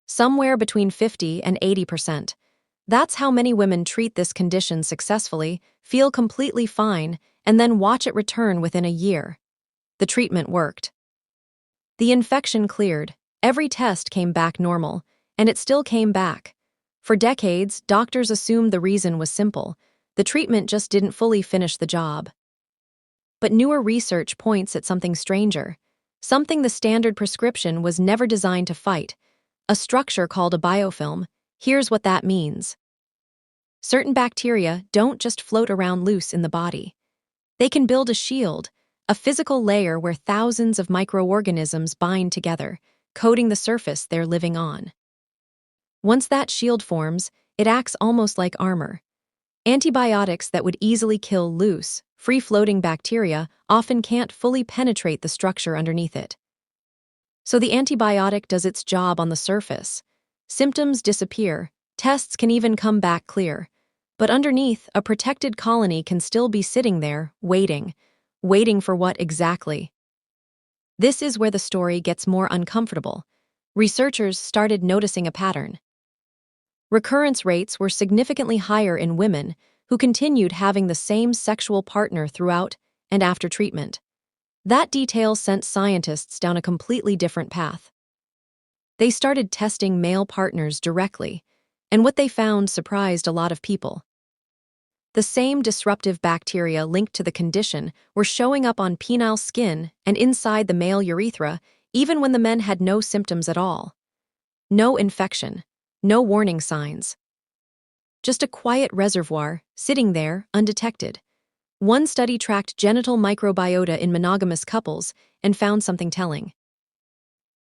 somewhere between 50 and 80%. That's how many women treat this condition successfully, feel completely fine, and then watch it return within a year. The treatment worked. The infection cleared, every test came back normal, and it still came back. For decades, doctors assumed the reason was simple: the treatment just didn't fully finish the job. But newer research points at something stranger, something the standard prescription was never designed to fight: a structure called a biofilm. Here's what that means. Certain bacteria don't just float around loose in the body. They can build a shield, a physical layer where thousands of microorganisms bind together, coating the surface they're living on. Once that shield forms, it acts almost like armor. Antibiotics that would easily kill loose, free-floating bacteria often can't fully penetrate the structure underneath it. So the antibiotic does its job on the surface. Symptoms disappear, tests can even come back clear. But underneath, a protected colony can still be sitting there, waiting for what exactly? This is where the story gets more uncomfortable. Researchers started noticing a pattern. Recurrence rates were significantly higher in women who continued having the same sexual partner throughout and after treatment. That detail sent scientists down a completely different path. They started testing male partners directly, and what they found surprised a lot of people. The same disruptive bacteria linked to the condition were showing up on penile skin and inside the male urethra, even when the men had no symptoms at all. No infection, no warning signs. Just a quiet reservoir, sitting there, undetected. One study tracked genital microbiota in monogamous couples and found something telling.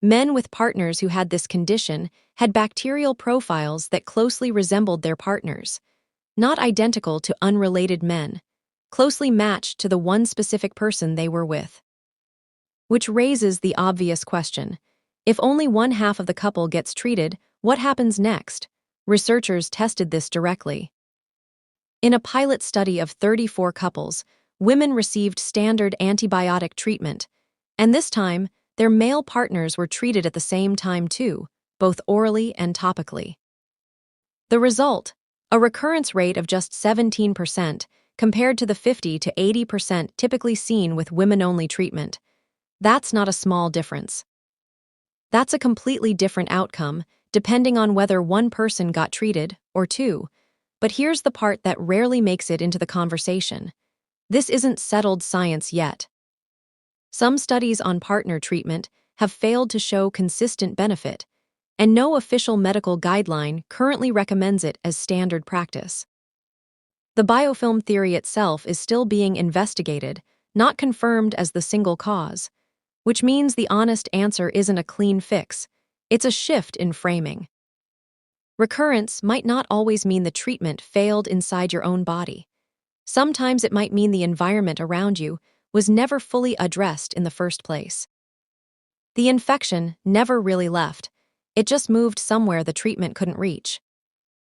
Men with partners who had this condition had bacterial profiles that closely resembled their partners. Not identical to unrelated men, closely matched to the one specific person they were with. Which raises the obvious question: if only one half of the couple gets treated, what happens next? Researchers tested this directly. In a pilot study of 34 couples, women received standard antibiotic treatment, and this time, their male partners were treated at the same time too, both orally and topically. The result: a recurrence rate of just 17%, compared to the 50 to 80% typically seen with women-only treatment. That's not a small difference. That's a completely different outcome, depending on whether one person got treated or two. But here's the part that rarely makes it into the conversation. This isn't settled science yet. Some studies on partner treatment have failed to show consistent benefit, and no official medical guideline currently recommends it as standard practice. The biofilm theory itself is still being investigated, not confirmed as the single cause, which means the honest answer isn't a clean fix, it's a shift in framing. Recurrence might not always mean the treatment failed inside your own body. Sometimes it might mean the environment around you was never fully addressed in the first place. The infection never really left. It just moved somewhere the treatment couldn't reach.